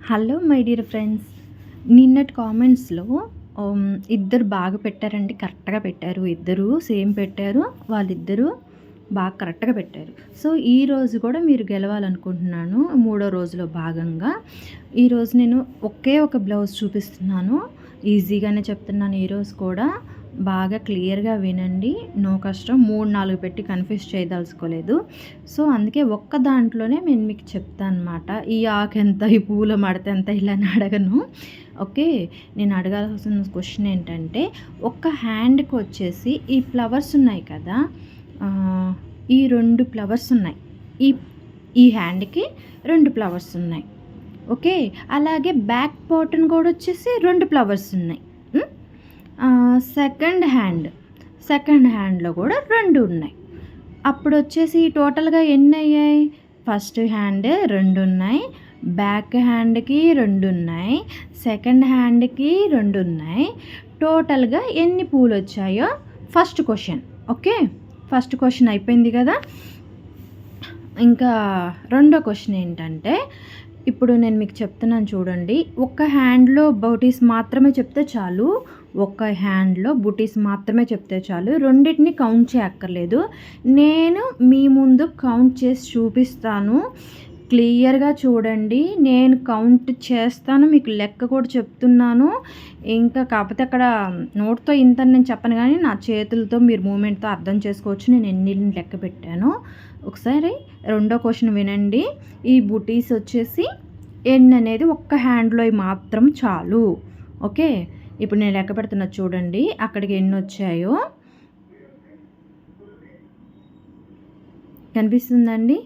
Hello my dear friends. నిన్నటి కామెంట్స్లో ఇద్దరు బాగా పెట్టారండి, కరెక్ట్గా పెట్టారు. ఇద్దరు సేమ్ పెట్టారు, వాళ్ళిద్దరూ బాగా కరెక్ట్గా పెట్టారు. సో ఈరోజు కూడా మీరు గెలవాలనుకుంటున్నాను. మూడో రోజులో భాగంగా ఈరోజు నేను ఒకే ఒక బ్లౌజ్ చూపిస్తున్నాను. ఈజీగానే చెప్తున్నాను. ఈరోజు కూడా బాగా క్లియర్గా వినండి. నో కష్టం. 3-4 పెట్టి కన్ఫ్యూజ్ చేయదలుచుకోలేదు. సో అందుకే ఒక్క దాంట్లోనే నేను మీకు చెప్తాను అనమాట. ఈ ఆకెంత, ఈ పూల మడత ఎంత ఇలా అడగను. ఓకే, నేను అడగాల్సిన క్వశ్చన్ ఏంటంటే, ఒక్క హ్యాండ్కి వచ్చేసి ఈ ఫ్లవర్స్ ఉన్నాయి కదా, ఈ 2 ఫ్లవర్స్ ఉన్నాయి. ఈ ఈ హ్యాండ్కి 2 ఫ్లవర్స్ ఉన్నాయి. ఓకే, అలాగే బ్యాక్ పార్ట్ని కూడా వచ్చేసి 2 ఫ్లవర్స్ ఉన్నాయి. సెకండ్ హ్యాండ్లో కూడా 2 ఉన్నాయి. అప్పుడు వచ్చేసి టోటల్గా ఎన్ని అయ్యాయి? ఫస్ట్ హ్యాండ్ 2 ఉన్నాయి, బ్యాక్ హ్యాండ్కి 2 ఉన్నాయి, సెకండ్ హ్యాండ్కి 2 ఉన్నాయి. టోటల్గా ఎన్ని పూలు వచ్చాయో first question. Okay, first question అయిపోయింది కదా. ఇంకా రెండో క్వశ్చన్ ఏంటంటే, ఇప్పుడు నేను మీకు చెప్తున్నాను చూడండి. ఒక్క హ్యాండ్లో బూటీస్ మాత్రమే చెప్తే చాలు. ఒక్క హ్యాండ్లో బూటీస్ మాత్రమే చెప్తే చాలు. రెండింటిని కౌంట్ చేయక్కర్లేదు. నేను మీ ముందు కౌంట్ చేసి చూపిస్తాను. క్లియర్గా చూడండి. నేను కౌంట్ చేస్తాను, మీకు లెక్క కూడా చెప్తున్నాను. ఇంకా కాకపోతే అక్కడ నోట్తో ఇంత నేను చెప్పను, కానీ నా చేతులతో మీరు మూమెంట్తో అర్థం చేసుకోవచ్చు నేను ఎన్ని లెక్క పెట్టాను. ఒకసారి రెండో క్వశ్చన్ వినండి. ఈ బూటీస్ వచ్చేసి ఎన్ని అనేది ఒక్క హ్యాండ్లో మాత్రం చాలు. ఓకే, ఇప్పుడు నేను లెక్క పెడుతున్నా చూడండి. అక్కడికి ఎన్ని వచ్చాయో కనిపిస్తుందండి.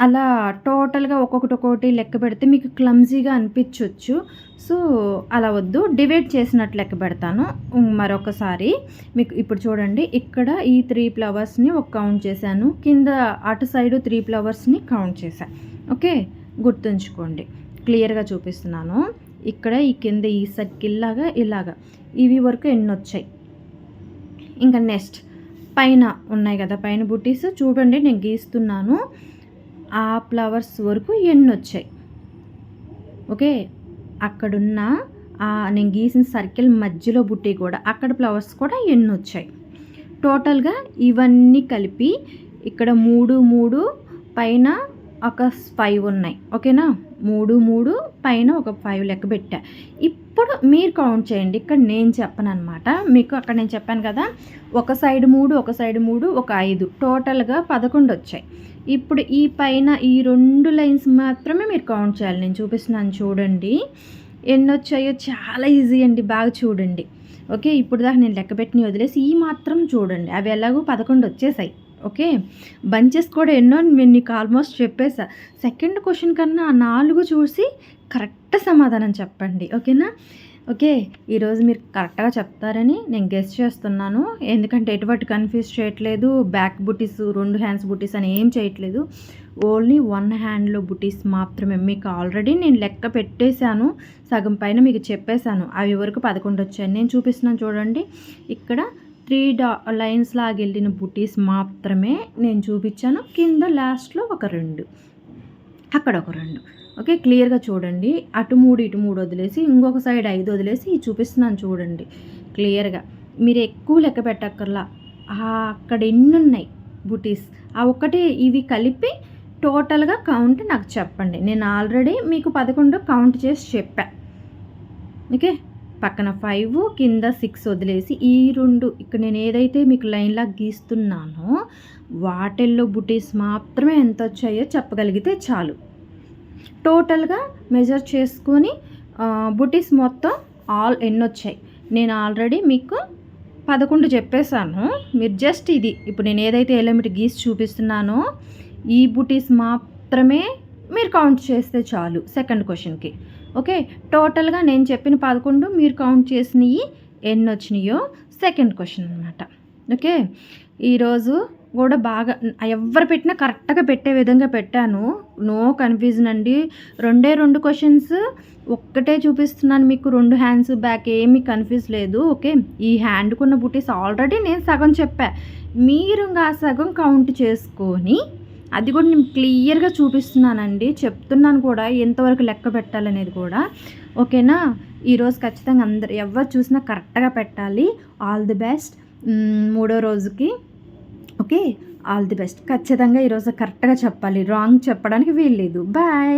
అలా టోటల్గా ఒక్కొక్కటి లెక్క పెడితే మీకు క్లమ్జీగా అనిపించవచ్చు. సో అలా వద్దు, డివైడ్ చేసినట్టు లెక్క పెడతాను మరొకసారి మీకు. ఇప్పుడు చూడండి, ఇక్కడ ఈ 3 ఫ్లవర్స్ని ఒక కౌంట్ చేశాను, కింద అటు సైడు 3 ఫ్లవర్స్ని కౌంట్ చేశాను. ఓకే, గుర్తుంచుకోండి. క్లియర్గా చూపిస్తున్నాను. ఇక్కడ ఈ కింద ఈ సర్కిల్ లాగా ఇలాగా ఇవి వరకు ఎన్ని వచ్చాయి. ఇంకా నెక్స్ట్ పైన ఉన్నాయి కదా, పైన బుటీస్ చూడండి, నేను గీస్తున్నాను. ఆ ఫ్లవర్స్ వరకు ఎన్ని వచ్చాయి. ఓకే, అక్కడున్న నేను గీసిన సర్కిల్ మధ్యలో బుట్టి కూడా, అక్కడ ఫ్లవర్స్ కూడా ఎన్ని వచ్చాయి. టోటల్గా ఇవన్నీ కలిపి ఇక్కడ 3 పైన ఒక 5 ఉన్నాయి. ఓకేనా, 3 పైన ఒక 5 లెక్క పెట్టా. ఇప్పుడు మీరు కౌంట్ చేయండి. ఇక్కడ నేను చెప్పను అనమాట మీకు. అక్కడ నేను చెప్పాను కదా, ఒక సైడ్ 3, ఒక సైడ్ 3, ఒక 5, టోటల్గా 11 వచ్చాయి. ఇప్పుడు ఈ పైన ఈ 2 లైన్స్ మాత్రమే మీరు కౌంట్ చేయాలి. నేను చూపిస్తున్నాను చూడండి ఎన్ని వచ్చాయో. చాలా ఈజీ అండి, బాగా చూడండి. ఓకే, ఇప్పుడు దాకా నేను లెక్క పెట్టిన వదిలేసి ఈ మాత్రం చూడండి. అవి ఎలాగో 11 వచ్చేసాయి. ఓకే, బంచెస్ కూడా ఎన్నో నేను నీకు ఆల్మోస్ట్ చెప్పేసా. సెకండ్ క్వశ్చన్ కన్నా ఆ 4 చూసి కరెక్ట్ సమాధానం చెప్పండి. ఓకేనా. ఓకే, ఈరోజు మీరు కరెక్ట్గా చెప్తారని నేను గెస్ చేస్తున్నాను. ఎందుకంటే ఎటువంటి కన్ఫ్యూజ్ చేయట్లేదు. బ్యాక్ బుటీస్, 2 హ్యాండ్స్ బుటీస్ అని ఏం చేయట్లేదు. ఓన్లీ 1 హ్యాండ్లో బుటీస్ మాత్రమే. మీకు ఆల్రెడీ నేను లెక్క పెట్టేశాను, సగం పైన మీకు చెప్పేశాను. అవి వరకు 11 వచ్చాయి. నేను చూపిస్తున్నాను చూడండి. ఇక్కడ 3 లైన్స్ లాగా వెళ్ళిన బుటీస్ మాత్రమే నేను చూపించాను. కింద లాస్ట్లో ఒక 2, అక్కడ ఒక 2. ఓకే, క్లియర్గా చూడండి. అటు 3 ఇటు 3 వదిలేసి ఇంకొక సైడ్ 5 వదిలేసి చూపిస్తున్నాను చూడండి క్లియర్గా. మీరు ఎక్కువ లెక్క పెట్టక్కర్లా. అక్కడ ఎన్ని ఉన్నాయి బుటీస్, ఆ ఒక్కటి ఇవి కలిపి టోటల్గా కౌంట్ నాకు చెప్పండి. నేను ఆల్రెడీ మీకు 11 కౌంట్ చేసి చెప్పా. ఓకే, పక్కన 5 కింద 6 వదిలేసి ఈ 2 ఇక్కడ నేను ఏదైతే మీకు లైన్లా గీస్తున్నానో వాటిల్లో బుటీస్ మాత్రమే ఎంత వచ్చాయో చెప్పగలిగితే చాలు. టోటల్గా మెజర్ చేసుకొని బుటీస్ మొత్తం ఎన్ని వచ్చాయి నేను ఆల్రెడీ మీకు 11 చెప్పేశాను. మీరు జస్ట్ ఇది ఇప్పుడు నేను ఏదైతే ఎలిమెంట్ గీసి చూపిస్తున్నానో ఈ బుటీస్ మాత్రమే మీరు కౌంట్ చేస్తే చాలు సెకండ్ క్వశ్చన్కి. ఓకే, టోటల్గా నేను చెప్పిన 11 మీరు కౌంట్ చేసినవి ఎన్ని వచ్చినాయో సెకండ్ క్వశ్చన్ అనమాట. ఓకే, ఈరోజు కూడా బాగా ఎవరు పెట్టినా కరెక్ట్గా పెట్టే విధంగా పెట్టాను. నో కన్ఫ్యూజన్ అండి. 2 క్వశ్చన్స్ ఒక్కటే చూపిస్తున్నాను మీకు. 2 హ్యాండ్స్ బ్యాక్ ఏమీ కన్ఫ్యూజ్ లేదు. ఓకే, ఈ హ్యాండ్కున్న బుటీస్ ఆల్రెడీ నేను సగం చెప్పా. మీరు ఆ సగం కౌంట్ చేసుకొని అది కూడా నేను క్లియర్గా చూపిస్తున్నానండి, చెప్తున్నాను కూడా ఎంతవరకు లెక్క పెట్టాలనేది కూడా. ఓకేనా? ఈరోజు ఖచ్చితంగా అందరు ఎవరు చూసినా కరెక్ట్గా పెట్టాలి. ఆల్ ది బెస్ట్ మూడో రోజుకి. Okay, all the best. ఖచ్చితంగా ఈరోజు కరెక్ట్గా చెప్పాలి, రాంగ్ చెప్పడానికి వీల్లేదు. బాయ్.